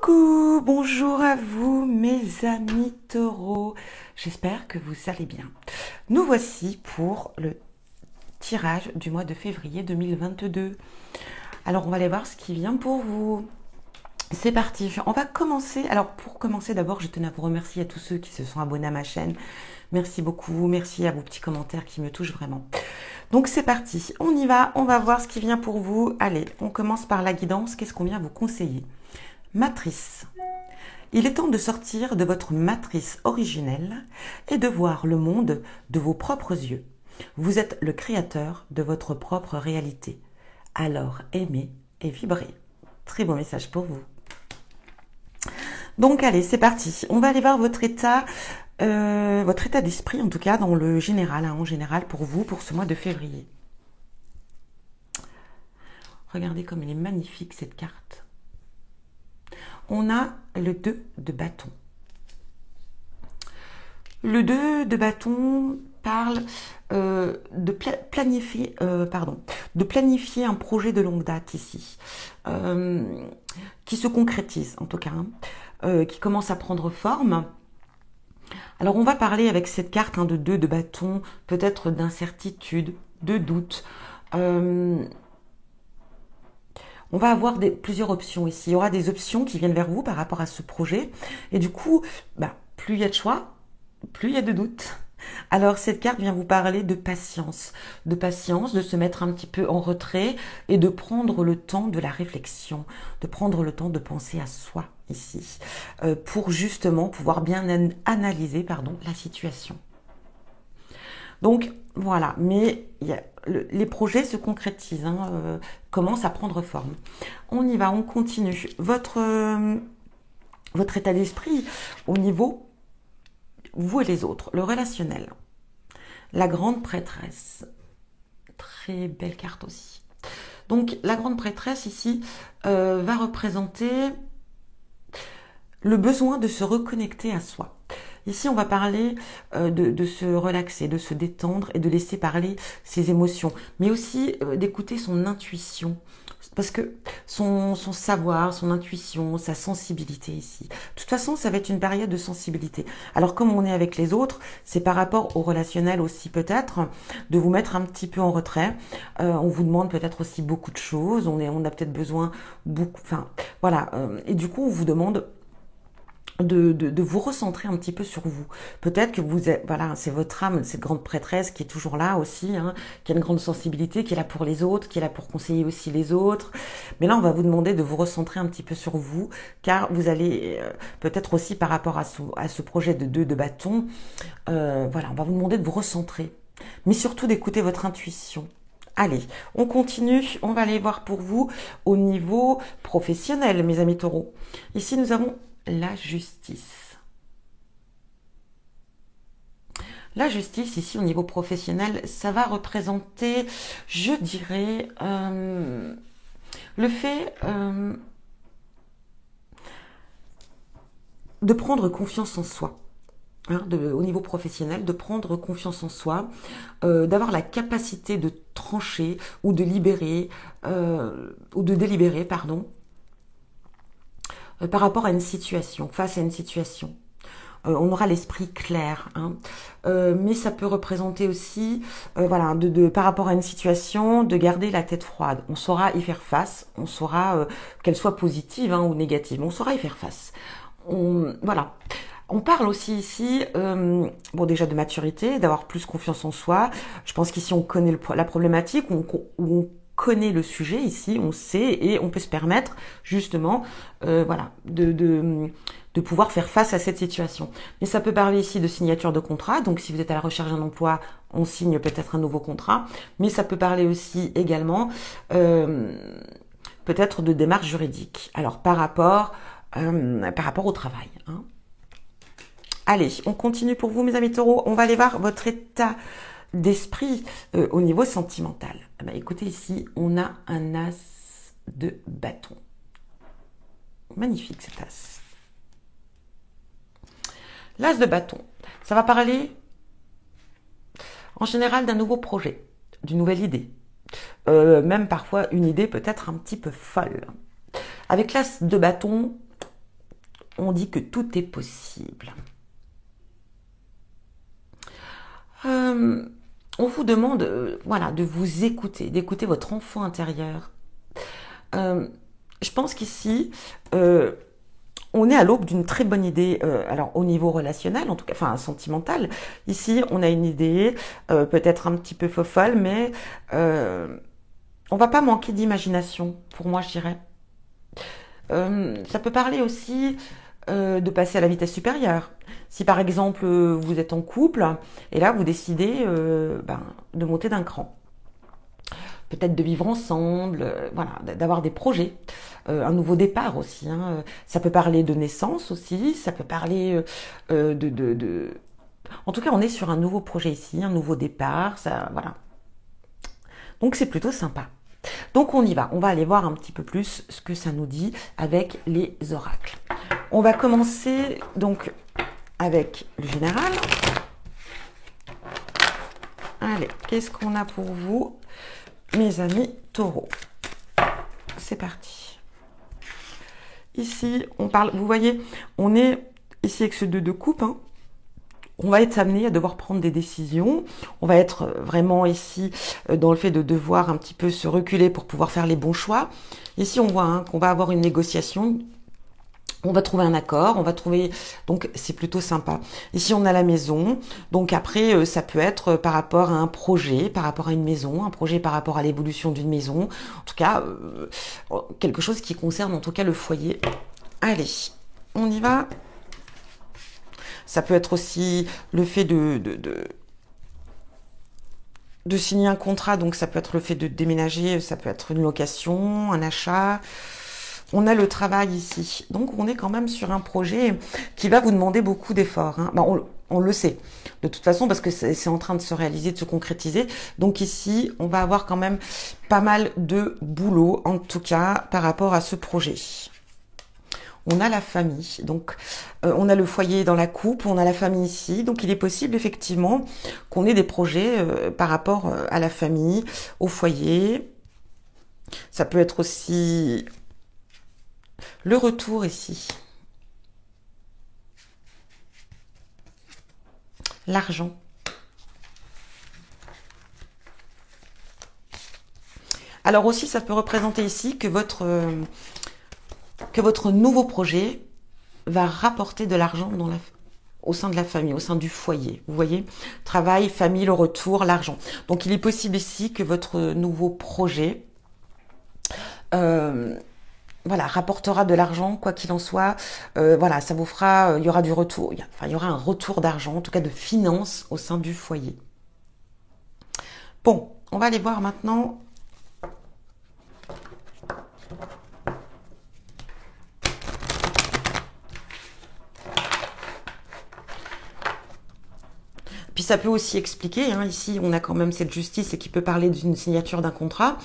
Coucou, bonjour à vous mes amis taureaux, j'espère que vous allez bien. Nous voici pour le tirage du mois de février 2022. Alors on va aller voir ce qui vient pour vous. C'est parti, on va commencer. Alors pour commencer d'abord, je tenais à vous remercier à tous ceux qui se sont abonnés à ma chaîne. Merci beaucoup, merci à vos petits commentaires qui me touchent vraiment. Donc c'est parti, on y va, on va voir ce qui vient pour vous. Allez, on commence par la guidance, qu'est-ce qu'on vient vous conseiller? Matrice. Il est temps de sortir de votre matrice originelle et de voir le monde de vos propres yeux. Vous êtes le créateur de votre propre réalité. Alors aimez et vibrez. Très beau message pour vous. Donc allez, c'est parti. On va aller voir votre état d'esprit, en tout cas dans le général, en général pour vous, pour ce mois de février. Regardez comme elle est magnifique cette carte. On a le 2 de bâton. Le 2 de bâton parle de planifier un projet de longue date ici, qui se concrétise en tout cas, qui commence à prendre forme. Alors on va parler avec cette carte de 2 de bâton, peut-être d'incertitude, de doute. On va avoir plusieurs options ici. Il y aura des options qui viennent vers vous par rapport à ce projet. Et du coup, plus il y a de choix, plus il y a de doutes. Alors, cette carte vient vous parler de patience, de se mettre un petit peu en retrait et de prendre le temps de la réflexion, de prendre le temps de penser à soi ici, pour justement pouvoir bien analyser la situation. Donc, voilà, mais les projets se concrétisent, commencent à prendre forme. On y va, on continue. Votre état d'esprit au niveau, vous et les autres, le relationnel. La grande prêtresse, très belle carte aussi. Donc, la grande prêtresse ici va représenter le besoin de se reconnecter à soi. Ici, on va parler de se relaxer, de se détendre et de laisser parler ses émotions, mais aussi d'écouter son intuition, parce que son savoir, son intuition, sa sensibilité ici. De toute façon, ça va être une période de sensibilité. Alors, comme on est avec les autres, c'est par rapport au relationnel aussi peut-être, de vous mettre un petit peu en retrait. On vous demande peut-être aussi beaucoup de choses, on a peut-être besoin beaucoup, voilà. Et du coup, on vous demande de vous recentrer un petit peu sur vous. Peut-être que vous êtes, c'est votre âme, cette grande prêtresse qui est toujours là aussi, qui a une grande sensibilité, qui est là pour les autres, qui est là pour conseiller aussi les autres. Mais là, on va vous demander de vous recentrer un petit peu sur vous, car vous allez, peut-être aussi par rapport à ce projet de 2 de bâton, on va vous demander de vous recentrer, mais surtout d'écouter votre intuition. Allez, on continue, on va aller voir pour vous au niveau professionnel, mes amis taureaux. Ici, nous avons la justice. La justice, ici, au niveau professionnel, ça va représenter, je dirais, le fait de prendre confiance en soi. Au niveau professionnel, de prendre confiance en soi, d'avoir la capacité de trancher ou de libérer, ou de délibérer, par rapport à une situation, face à une situation. On aura l'esprit clair, mais ça peut représenter aussi, par rapport à une situation, de garder la tête froide. On saura y faire face, on saura qu'elle soit positive ou négative, on saura y faire face. On parle aussi ici, déjà de maturité, d'avoir plus confiance en soi. Je pense qu'ici on connaît la problématique, on connaît le sujet ici, on sait et on peut se permettre justement de pouvoir faire face à cette situation. Mais ça peut parler ici de signature de contrat, donc si vous êtes à la recherche d'un emploi, on signe peut-être un nouveau contrat, mais ça peut parler aussi également peut-être de démarche juridique. Alors par rapport au travail. Allez, on continue pour vous mes amis taureaux, on va aller voir votre état d'esprit au niveau sentimental. Écoutez, ici, on a un as de bâton. Magnifique cet as. L'as de bâton, ça va parler en général d'un nouveau projet, d'une nouvelle idée. Même parfois une idée peut-être un petit peu folle. Avec l'as de bâton, on dit que tout est possible. On vous demande, voilà, de vous écouter, d'écouter votre enfant intérieur. Je pense qu'ici, on est à l'aube d'une très bonne idée, alors au niveau relationnel, en tout cas, enfin sentimental. Ici, on a une idée, peut-être un petit peu folle, mais on va pas manquer d'imagination, pour moi, je dirais. Ça peut parler aussi de passer à la vitesse supérieure. Si par exemple vous êtes en couple et là vous décidez de monter d'un cran, peut-être de vivre ensemble, voilà, d'avoir des projets, un nouveau départ aussi. Hein. Ça peut parler de naissance aussi, ça peut parler En tout cas, on est sur un nouveau projet ici, un nouveau départ, ça, voilà. Donc c'est plutôt sympa. Donc on y va, on va aller voir un petit peu plus ce que ça nous dit avec les oracles. On va commencer donc avec le général. Allez, qu'est-ce qu'on a pour vous, mes amis taureaux? C'est parti. Ici, on parle, vous voyez, on est ici avec ce 2 de coupe, hein. On va être amené à devoir prendre des décisions. On va être vraiment ici dans le fait de devoir un petit peu se reculer pour pouvoir faire les bons choix. Ici, on voit qu'on va avoir une négociation. On va trouver un accord, on va trouver... Donc, c'est plutôt sympa. Ici, on a la maison. Donc, après, ça peut être par rapport à un projet, par rapport à une maison, un projet par rapport à l'évolution d'une maison. En tout cas, quelque chose qui concerne en tout cas le foyer. Allez, on y va. Ça peut être aussi le fait de signer un contrat, donc ça peut être le fait de déménager, ça peut être une location, un achat. On a le travail ici. Donc on est quand même sur un projet qui va vous demander beaucoup d'efforts. Hein. On le sait, de toute façon, parce que c'est en train de se réaliser, de se concrétiser. Donc ici, on va avoir quand même pas mal de boulot, en tout cas, par rapport à ce projet. On a la famille, donc on a le foyer dans la coupe, on a la famille ici, donc il est possible effectivement qu'on ait des projets par rapport à la famille, au foyer. Ça peut être aussi le retour ici. L'argent. Alors aussi, ça peut représenter ici que votre nouveau projet va rapporter de l'argent au sein de la famille, au sein du foyer. Vous voyez, travail, famille, le retour, l'argent. Donc il est possible ici que votre nouveau projet voilà, rapportera de l'argent, quoi qu'il en soit. Voilà, ça vous fera, il y aura du retour, il y aura un retour d'argent, en tout cas de finances au sein du foyer. Bon, on va aller voir maintenant. Puis ça peut aussi expliquer, hein, ici on a quand même cette justice et qui peut parler d'une signature d'un contrat.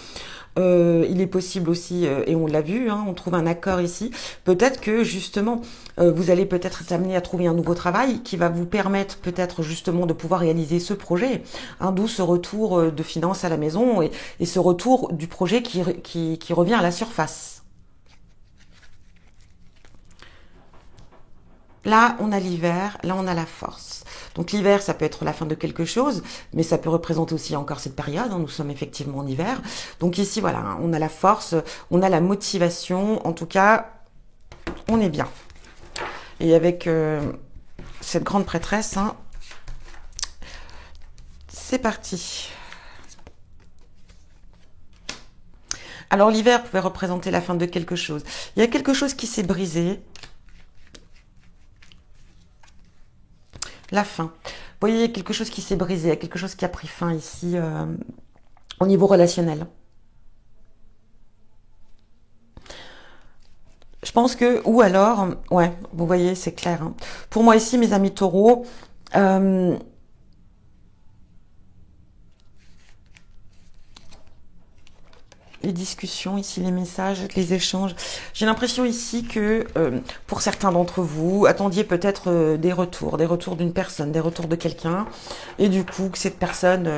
Il est possible aussi, et on l'a vu, hein, on trouve un accord ici, peut-être que justement vous allez peut-être être amené à trouver un nouveau travail qui va vous permettre peut-être justement de pouvoir réaliser ce projet, d'où ce retour de finances à la maison et ce retour du projet qui revient à la surface. Là, on a l'hiver, là, on a la force. Donc l'hiver, ça peut être la fin de quelque chose, mais ça peut représenter aussi encore cette période. Hein, nous sommes effectivement en hiver. Donc ici, voilà, on a la force, on a la motivation. En tout cas, on est bien. Et avec cette grande prêtresse, hein, c'est parti. Alors l'hiver pouvait représenter la fin de quelque chose. Il y a quelque chose qui s'est brisé. La fin. Vous voyez, il y a quelque chose qui s'est brisé, il y a quelque chose qui a pris fin ici au niveau relationnel. Je pense que, ou alors, ouais, vous voyez, c'est clair. Hein. Pour moi ici, mes amis taureaux, les discussions ici, les messages, les échanges. J'ai l'impression ici que pour certains d'entre vous, attendiez peut-être des retours d'une personne, des retours de quelqu'un, et du coup que cette personne,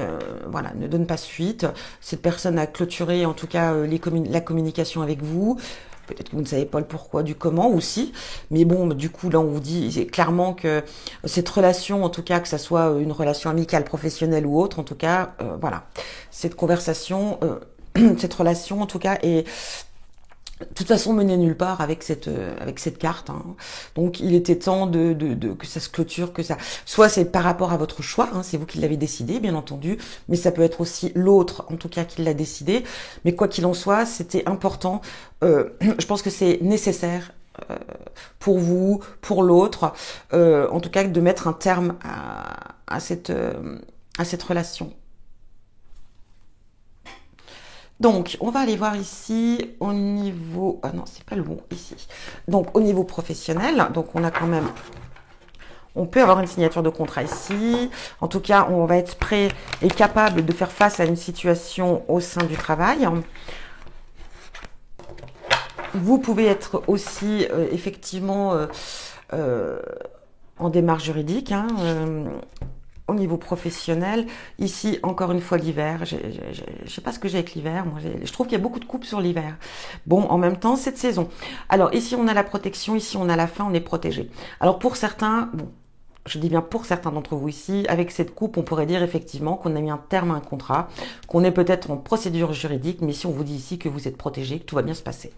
voilà, ne donne pas suite. Cette personne a clôturé en tout cas la communication avec vous. Peut-être que vous ne savez pas le pourquoi du comment aussi, mais bon, du coup là on vous dit clairement que cette relation, en tout cas que ça soit une relation amicale, professionnelle ou autre, en tout cas, voilà, cette conversation, cette relation en tout cas est de toute façon menée nulle part avec cette carte. Hein. Donc il était temps que ça se clôture, que ça. Soit c'est par rapport à votre choix, hein, c'est vous qui l'avez décidé, bien entendu, mais ça peut être aussi l'autre, en tout cas, qui l'a décidé. Mais quoi qu'il en soit, c'était important. Je pense que c'est nécessaire pour vous, pour l'autre, en tout cas, de mettre un terme à cette relation. Donc, on va aller voir ici au niveau... Ah non, c'est pas le bon, ici. Donc, au niveau professionnel, donc on a quand même... On peut avoir une signature de contrat ici. En tout cas, on va être prêt et capable de faire face à une situation au sein du travail. Vous pouvez être aussi, effectivement, en démarche juridique, hein, au niveau professionnel. Ici, encore une fois, l'hiver. Je sais pas ce que j'ai avec l'hiver. Moi, je trouve qu'il y a beaucoup de coupes sur l'hiver. Bon, en même temps, cette saison. Alors, ici, on a la protection. Ici, on a la fin. On est protégé. Alors, pour certains, bon, je dis bien pour certains d'entre vous ici, avec cette coupe, on pourrait dire effectivement qu'on a mis un terme à un contrat, qu'on est peut-être en procédure juridique, mais si on vous dit ici que vous êtes protégé, que tout va bien se passer.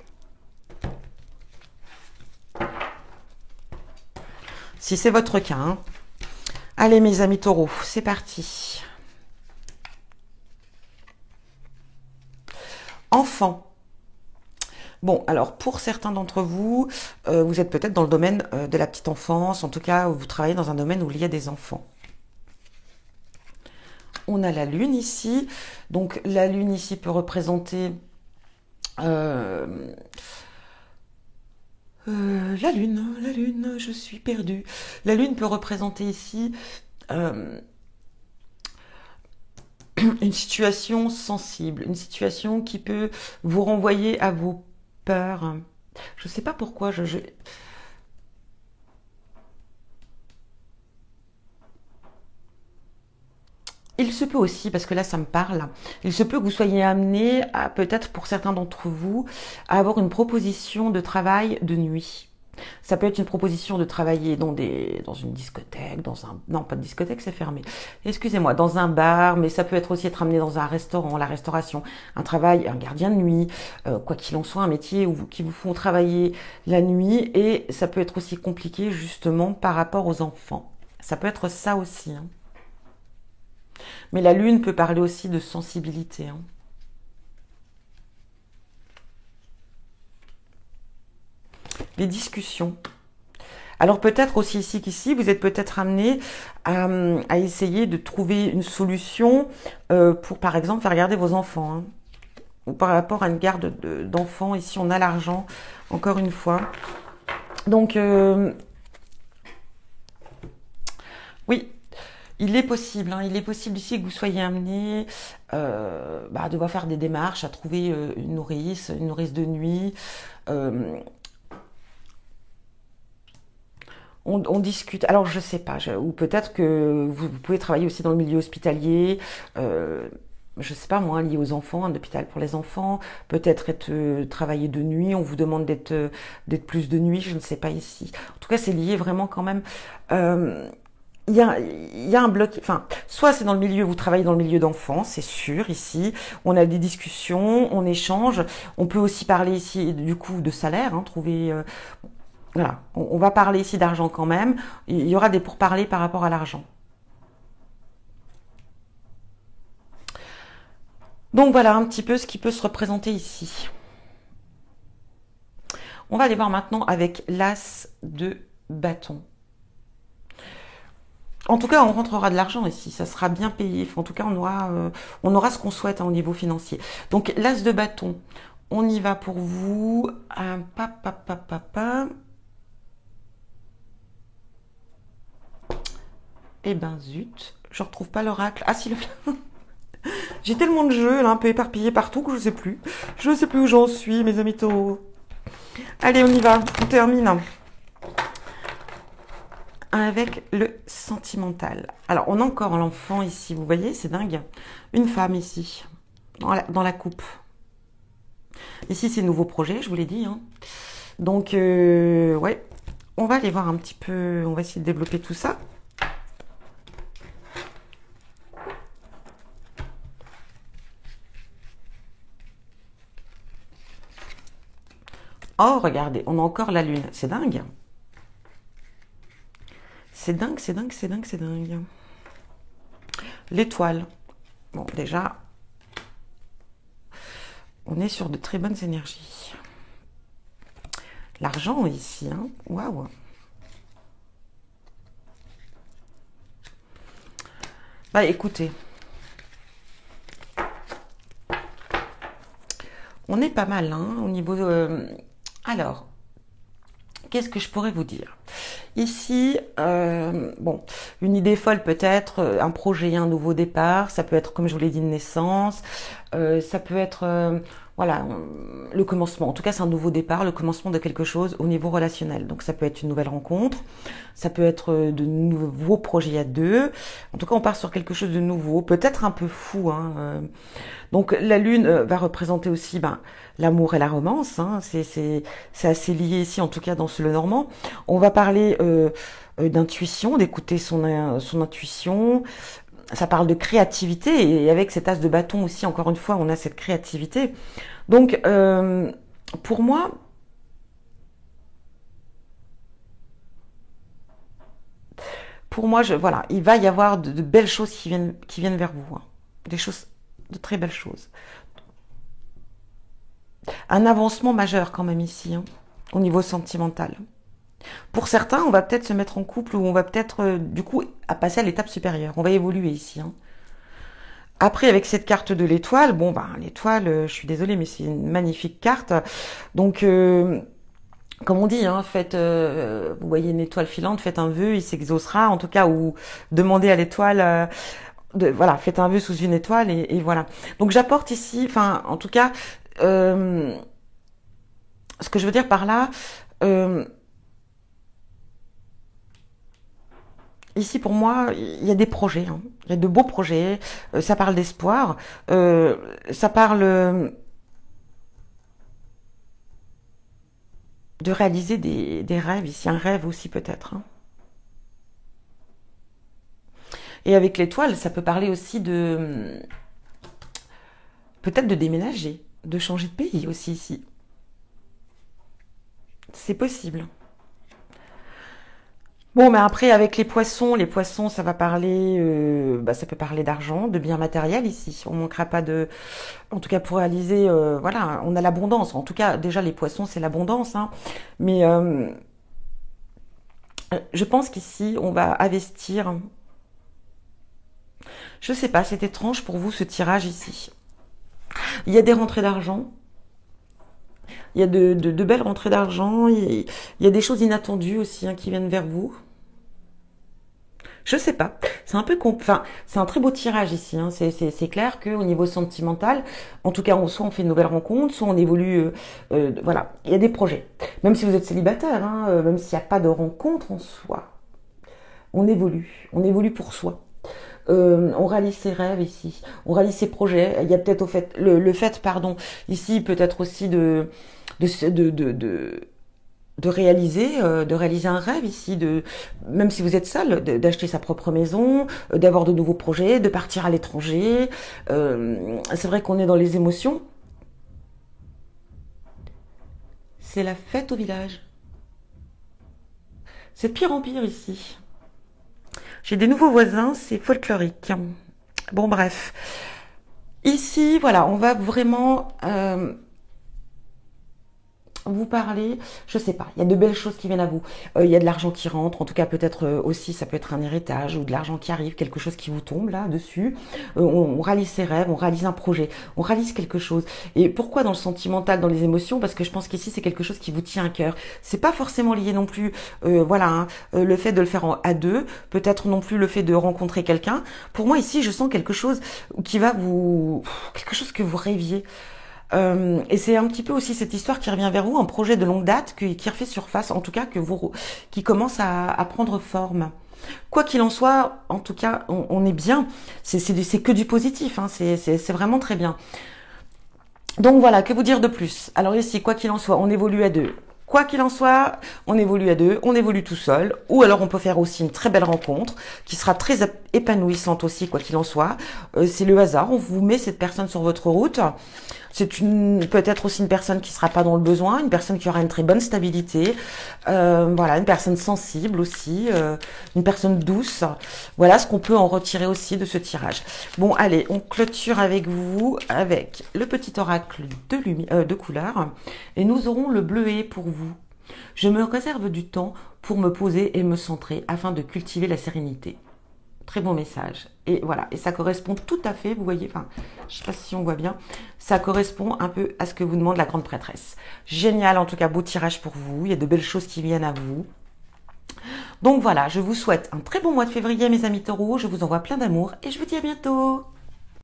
Si c'est votre cas, hein. Allez mes amis taureaux, c'est parti. Enfant. Bon, alors pour certains d'entre vous, vous êtes peut-être dans le domaine de la petite enfance, en tout cas vous travaillez dans un domaine où il y a des enfants. On a la lune ici, donc la lune ici peut représenter la lune, je suis perdue. La lune peut représenter ici une situation sensible, une situation qui peut vous renvoyer à vos peurs. Je ne sais pas pourquoi Il se peut aussi, parce que là ça me parle, il se peut que vous soyez amené à, peut-être pour certains d'entre vous, à avoir une proposition de travail de nuit. Ça peut être une proposition de travailler dans une discothèque, non pas de discothèque, c'est fermé. Excusez-moi, dans un bar, mais ça peut être aussi être amené dans un restaurant, la restauration, un travail, un gardien de nuit, quoi qu'il en soit, un métier qui vous font travailler la nuit, et ça peut être aussi compliqué justement par rapport aux enfants. Ça peut être ça aussi. Hein. Mais la lune peut parler aussi de sensibilité. Hein. Les discussions. Alors peut-être aussi ici qu'ici, vous êtes peut-être amené à essayer de trouver une solution pour par exemple faire garder vos enfants. Hein. Ou par rapport à une garde d'enfants, ici on a l'argent, encore une fois. Donc oui, il est possible, hein, il est possible ici que vous soyez amené à devoir faire des démarches, à trouver une nourrice de nuit. On discute. Alors je sais pas, ou peut-être que vous pouvez travailler aussi dans le milieu hospitalier. Je sais pas moi, lié aux enfants, un hôpital pour les enfants. Peut-être être travailler de nuit. On vous demande d'être plus de nuit. Je ne sais pas ici. En tout cas, c'est lié vraiment quand même. Il y a un bloc, enfin, soit c'est dans le milieu, vous travaillez dans le milieu d'enfants, c'est sûr, ici, on a des discussions, on échange, on peut aussi parler ici, du coup, de salaire, hein, trouver, voilà, on va parler ici d'argent quand même, il y aura des pourparlers par rapport à l'argent. Donc voilà un petit peu ce qui peut se représenter ici. On va aller voir maintenant avec l'as de bâton. En tout cas, on rentrera de l'argent ici, ça sera bien payé. En tout cas, on aura ce qu'on souhaite hein, au niveau financier. Donc, l'as de bâton, on y va pour vous. Eh ben zut, je retrouve pas l'oracle. Ah si, j'ai tellement de jeux là, un peu éparpillés partout que je sais plus. Je sais plus où j'en suis, mes amis taureaux. Allez, on y va, on termine. Avec le sentimental. Alors, on a encore l'enfant ici, vous voyez, c'est dingue. Une femme ici, dans la coupe. Ici, c'est nouveau projet, je vous l'ai dit. Hein. Donc, ouais, on va aller voir un petit peu, on va essayer de développer tout ça. Oh, regardez, on a encore la lune. C'est dingue. C'est dingue, c'est dingue, c'est dingue, c'est dingue. L'étoile. Bon, déjà, on est sur de très bonnes énergies. L'argent ici, hein. Waouh. Bah écoutez, on est pas mal hein, au niveau... Alors, qu'est-ce que je pourrais vous dire? Ici, bon, une idée folle peut-être, un projet, un nouveau départ, ça peut être, comme je vous l'ai dit, une naissance, ça peut être, voilà, le commencement. En tout cas, c'est un nouveau départ, le commencement de quelque chose au niveau relationnel. Donc, ça peut être une nouvelle rencontre, ça peut être de nouveaux projets à deux. En tout cas, on part sur quelque chose de nouveau, peut-être un peu fou, hein, donc la lune va représenter aussi l'amour et la romance, hein, c'est assez lié ici, en tout cas dans ce le normand. On va parler d'intuition, d'écouter son intuition. Ça parle de créativité et avec cet as de bâton aussi, encore une fois, on a cette créativité. Donc pour moi, voilà, il va y avoir de belles choses qui viennent vers vous, hein. Des choses, de très belles choses. Un avancement majeur quand même ici, hein, au niveau sentimental. Pour certains, on va peut-être se mettre en couple ou on va peut-être, du coup, à passer à l'étape supérieure. On va évoluer ici, hein. Après, avec cette carte de l'étoile, bon, l'étoile, je suis désolée, mais c'est une magnifique carte. Donc, comme on dit, hein, faites, vous voyez une étoile filante, faites un vœu, il s'exaucera, en tout cas, ou demandez à l'étoile, voilà, faites un vœu sous une étoile et voilà. Donc, j'apporte ici, enfin, en tout cas, ce que je veux dire par là, ici pour moi, il y a des projets, hein. Il y a de beaux projets, ça parle d'espoir, ça parle de réaliser des rêves, ici un rêve aussi peut-être, hein. Et avec l'étoile, ça peut parler aussi de peut-être de déménager, de changer de pays aussi ici. C'est possible. Bon, mais après, avec les poissons, ça va parler, ça peut parler d'argent, de biens matériels ici. On manquera pas de, en tout cas pour réaliser, voilà, on a l'abondance. En tout cas, déjà les poissons, c'est l'abondance, hein. Mais je pense qu'ici, on va investir. Je sais pas, c'est étrange pour vous ce tirage ici. Il y a des rentrées d'argent. Il y a de belles rentrées d'argent. Il y a des choses inattendues aussi hein, qui viennent vers vous. Je sais pas. C'est un peu enfin, c'est un très beau tirage ici. Hein. C'est clair qu'au niveau sentimental, en tout cas, soit on fait une nouvelle rencontre, soit on évolue. Voilà, il y a des projets. Même si vous êtes célibataire, hein, même s'il n'y a pas de rencontre en soi, on évolue. On évolue pour soi. On réalise ses rêves ici, on réalise ses projets. Il y a peut-être au fait le fait, pardon, ici peut-être aussi de, de, de, de de réaliser un rêve ici, même si vous êtes seul, d'acheter sa propre maison, d'avoir de nouveaux projets, de partir à l'étranger. C'est vrai qu'on est dans les émotions. C'est la fête au village. C'est de pire en pire ici. J'ai des nouveaux voisins, c'est folklorique. Bon bref. Ici, voilà, on va vraiment vous parler, je sais pas, il y a de belles choses qui viennent à vous. Il y a de l'argent qui rentre, en tout cas peut-être aussi, ça peut être un héritage ou de l'argent qui arrive, quelque chose qui vous tombe là dessus. On réalise ses rêves, on réalise un projet, on réalise quelque chose. Et pourquoi dans le sentimental, dans les émotions? Parce que je pense qu'ici c'est quelque chose qui vous tient à cœur. C'est pas forcément lié non plus, voilà, hein, le fait de le faire à deux, peut-être non plus le fait de rencontrer quelqu'un. Pour moi ici, je sens quelque chose qui va quelque chose que vous rêviez. Et c'est un petit peu aussi cette histoire qui revient vers vous, un projet de longue date qui refait surface, en tout cas qui commence à prendre forme. Quoi qu'il en soit, en tout cas, on est bien. C'est que du positif, hein, c'est vraiment très bien. Donc voilà, que vous dire de plus? Alors ici, quoi qu'il en soit, on évolue à deux. Quoi qu'il en soit, on évolue à deux, on évolue tout seul, ou alors on peut faire aussi une très belle rencontre, qui sera très épanouissante aussi, quoi qu'il en soit. C'est le hasard, on vous met cette personne sur votre route. C'est peut-être aussi une personne qui sera pas dans le besoin, une personne qui aura une très bonne stabilité, voilà, une personne sensible aussi, une personne douce. Voilà ce qu'on peut en retirer aussi de ce tirage. Bon, allez, on clôture avec vous avec le petit oracle de couleur, et nous aurons le bleuet pour vous. Je me réserve du temps pour me poser et me centrer afin de cultiver la sérénité. Très bon message. Et voilà, et ça correspond tout à fait, vous voyez, enfin, je sais pas si on voit bien, ça correspond un peu à ce que vous demande la grande prêtresse. Génial, en tout cas, beau tirage pour vous, il y a de belles choses qui viennent à vous. Donc voilà, je vous souhaite un très bon mois de février, mes amis taureaux, je vous envoie plein d'amour et je vous dis à bientôt.